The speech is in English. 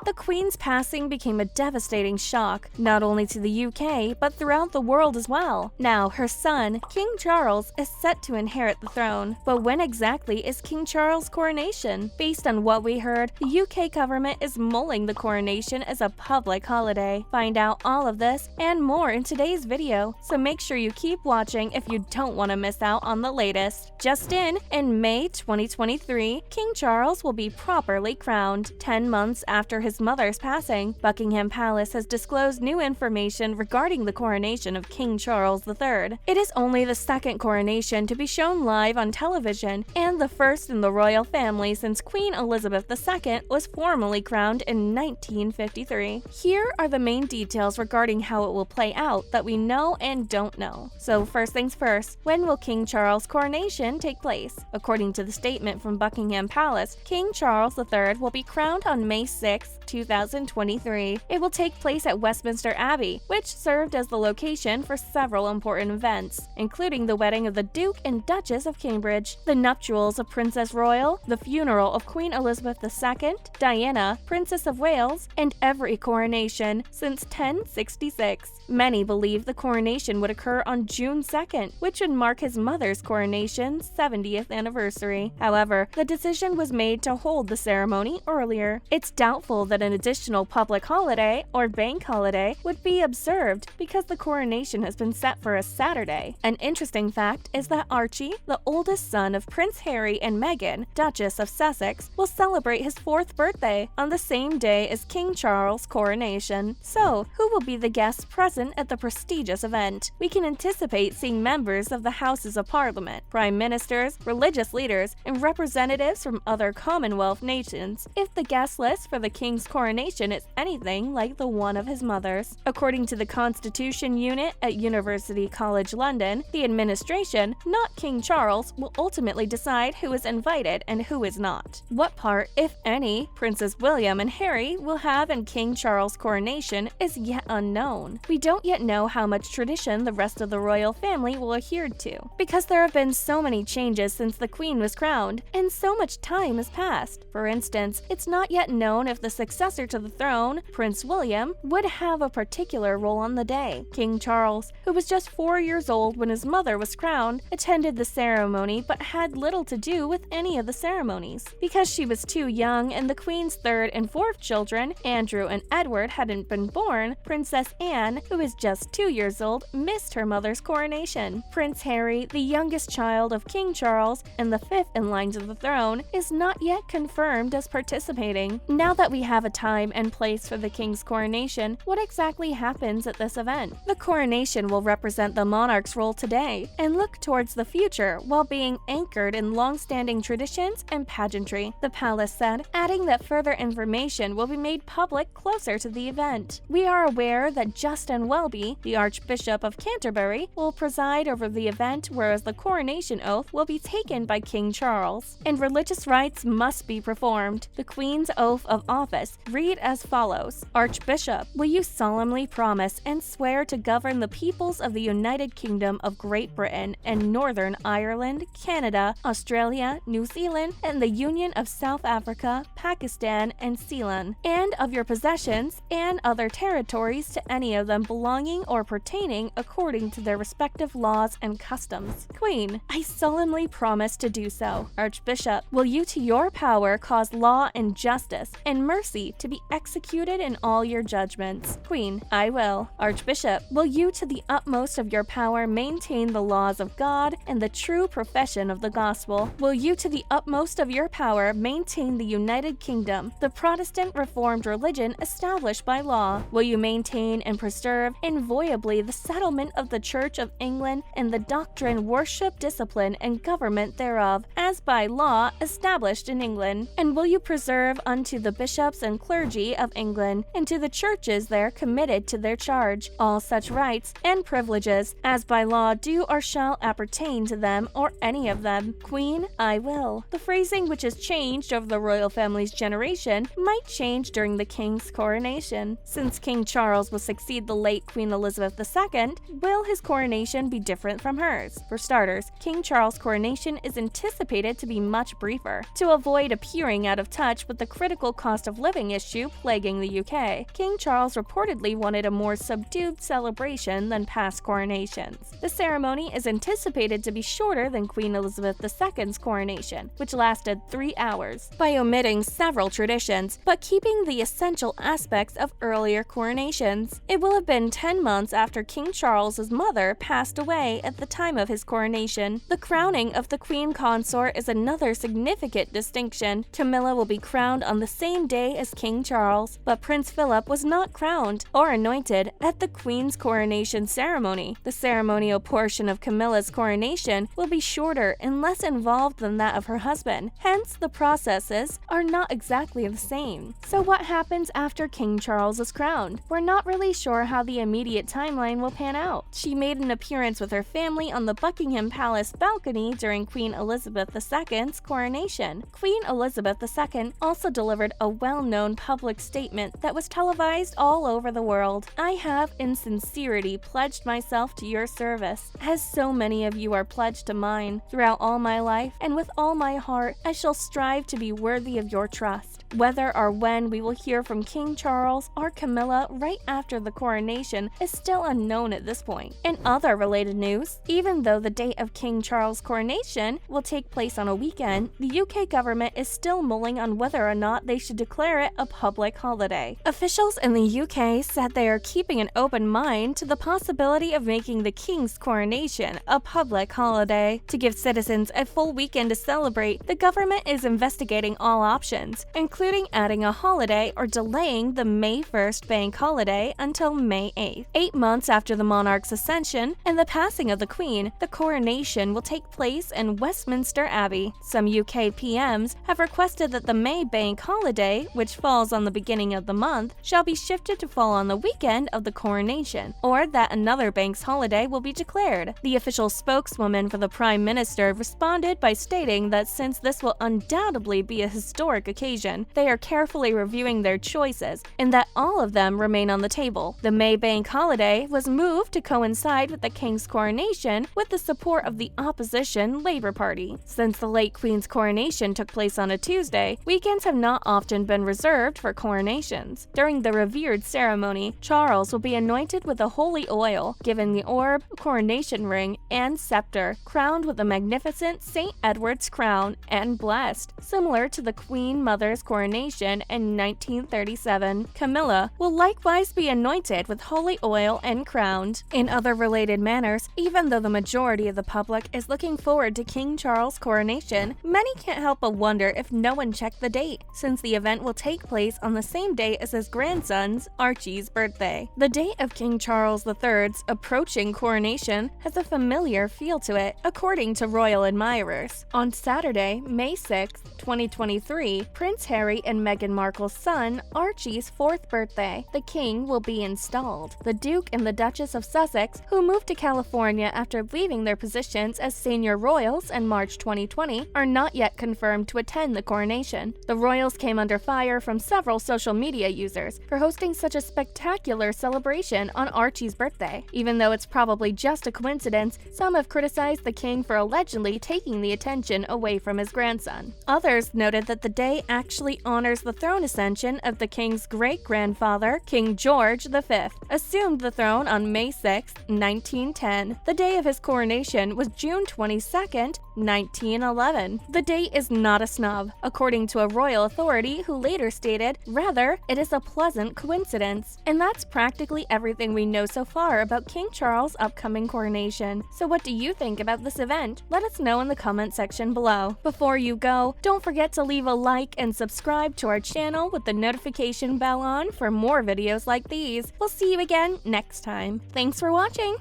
The Queen's passing became a devastating shock, not only to the UK, but throughout the world as well. Now, her son, King Charles, is set to inherit the throne. But when exactly is King Charles' coronation? Based on what we heard, the UK government is mulling the coronation as a public holiday. Find out all of this and more in today's video, so make sure you keep watching if you don't want to miss out on the latest. Just in May 2023, King Charles will be properly crowned. 10 months after his mother's passing, Buckingham Palace has disclosed new information regarding the coronation of King Charles III. It is only the second coronation to be shown live on television and the first in the royal family since Queen Elizabeth II was formally crowned in 1953. Here are the main details regarding how it will play out that we know and don't know. So first things first, when will King Charles' coronation take place? According to the statement from Buckingham Palace, King Charles III will be crowned on May 6, 2023. It will take place at Westminster Abbey, which served as the location for several important events, including the wedding of the Duke and Duchess of Cambridge, the nuptials of Princess Royal, the funeral of Queen Elizabeth II, Diana, Princess of Wales, and every coronation since 1066. Many believe the coronation would occur on June 2nd, which would mark his mother's coronation's 70th anniversary. However, the decision was made to hold the ceremony earlier. It's doubtful that an additional public holiday or bank holiday would be observed because the coronation has been set for a Saturday. An interesting fact is that Archie, the oldest son of Prince Harry and Meghan, Duchess of Sussex, will celebrate his 4th birthday on the same day as King Charles' coronation. So, who will be the guests present at the prestigious event? We can anticipate seeing members of the Houses of Parliament, prime ministers, religious leaders, and representatives from other Commonwealth nations, if the guest list for the King's coronation is anything like the one of his mother's. According to the Constitution Unit at University College London, the administration, not King Charles, will ultimately decide who is invited and who is not. What part, if any, Princes William and Harry will have in King Charles' coronation is yet unknown. We don't yet know how much tradition the rest of the royal family will adhere to, because there have been so many changes since the Queen was crowned, and so much time has passed. For instance, it's not yet known if the successor to the throne, Prince William, would have a particular role on the day. King Charles, who was just 4 years old when his mother was crowned, attended the ceremony but had little to do with any of the ceremonies. Because she was too young and the Queen's 3rd and 4th children, Andrew and Edward, hadn't been born, Princess Anne, who was just 2 years old, missed her mother's coronation. Prince Harry, the youngest child of King Charles and the 5th in line to the throne, is not yet confirmed as participating. Now that we have a time and place for the King's coronation, what exactly happens at this event? The coronation will represent the monarch's role today and look towards the future while being anchored in long-standing traditions and pageantry, the palace said, adding that further information will be made public closer to the event. We are aware that Justin Welby, the Archbishop of Canterbury, will preside over the event, whereas the coronation oath will be taken by King Charles, and religious rites must be performed. The Queen's oath of office read as follows: Archbishop, will you solemnly promise and swear to govern the peoples of the United Kingdom of Great Britain and Northern Ireland, Canada, Australia, New Zealand, and the Union of South Africa, Pakistan, and Ceylon, and of your possessions and other territories to any of them belonging or pertaining according to their respective laws and customs? Queen, I solemnly promise to do so. Archbishop, will you to your power cause law and justice and mercy to be executed in all your judgments? Queen, I will. Archbishop, will you to the utmost of your power maintain the laws of God and the true profession of the gospel? Will you to the utmost of your power maintain the United Kingdom, the Protestant Reformed religion established by law? Will you maintain and preserve inviolably the settlement of the Church of England and the doctrine, worship, discipline, and government thereof, as by law established in England? And will you preserve unto the bishops and clergy of England, and to the churches there committed to their charge, all such rights and privileges as by law do or shall appertain to them or any of them? Queen, I will. The phrasing, which has changed over the royal family's generation, might change during the King's coronation. Since King Charles will succeed the late Queen Elizabeth II, will his coronation be different from hers? For starters, King Charles' coronation is anticipated to be much briefer. To avoid appearing out of touch with the critical cost of living voting issue plaguing the UK, King Charles reportedly wanted a more subdued celebration than past coronations. The ceremony is anticipated to be shorter than Queen Elizabeth II's coronation, which lasted 3 hours, by omitting several traditions, but keeping the essential aspects of earlier coronations. It will have been 10 months after King Charles's mother passed away at the time of his coronation. The crowning of the Queen Consort is another significant distinction. Camilla will be crowned on the same day as King Charles, but Prince Philip was not crowned or anointed at the Queen's coronation ceremony. The ceremonial portion of Camilla's coronation will be shorter and less involved than that of her husband, hence the processes are not exactly the same. So what happens after King Charles is crowned? We're not really sure how the immediate timeline will pan out. She made an appearance with her family on the Buckingham Palace balcony during Queen Elizabeth II's coronation. Queen Elizabeth II also delivered a well-known public statement that was televised all over the world. "I have in sincerity pledged myself to your service, as so many of you are pledged to mine. Throughout all my life, and with all my heart, I shall strive to be worthy of your trust." Whether or when we will hear from King Charles or Camilla right after the coronation is still unknown at this point. In other related news, even though the date of King Charles' coronation will take place on a weekend, the UK government is still mulling on whether or not they should declare it a public holiday. Officials in the UK said they are keeping an open mind to the possibility of making the King's coronation a public holiday. To give citizens a full weekend to celebrate, the government is investigating all options, including adding a holiday or delaying the May 1st bank holiday until May 8th. 8 months after the monarch's ascension and the passing of the Queen, the coronation will take place in Westminster Abbey. Some UK PMs have requested that the May bank holiday, which falls on the beginning of the month, shall be shifted to fall on the weekend of the coronation, or that another bank's holiday will be declared. The official spokeswoman for the Prime Minister responded by stating that since this will undoubtedly be a historic occasion, they are carefully reviewing their choices and that all of them remain on the table. The May bank holiday was moved to coincide with the King's coronation with the support of the opposition Labour Party. Since the late Queen's coronation took place on a Tuesday, weekends have not often been reserved for coronations. During the revered ceremony, Charles will be anointed with a holy oil, given the orb, coronation ring, and scepter, crowned with a magnificent St. Edward's crown, and blessed. Similar to the Queen Mother's coronation in 1937, Camilla will likewise be anointed with holy oil and crowned. In other related manners, even though the majority of the public is looking forward to King Charles' coronation, many can't help but wonder if no one checked the date, since the event will take place on the same day as his grandson's, Archie's, birthday. The date of King Charles III's approaching coronation has a familiar feel to it, according to royal admirers. On Saturday, May 6, 2023, Prince Harry and Meghan Markle's son, Archie's 4th birthday, the King will be installed. The Duke and the Duchess of Sussex, who moved to California after leaving their positions as senior royals in March 2020, are not yet confirmed to attend the coronation. The royals came under fire from several social media users for hosting such a spectacular celebration on Archie's birthday. Even though it's probably just a coincidence, some have criticized the King for allegedly taking the attention away from his grandson. Others noted that the day actually honors the throne ascension of the King's great-grandfather, King George V, assumed the throne on May 6, 1910. The day of his coronation was June 22, 1911. The date is not a snub, according to a royal authority who later stated, "Rather, it is a pleasant coincidence." And that's practically everything we know so far about King Charles' upcoming coronation. So what do you think about this event? Let us know in the comment section below. Before you go, don't forget to leave a like and subscribe to our channel with the notification bell on for more videos like these. We'll see you again next time. Thanks for watching!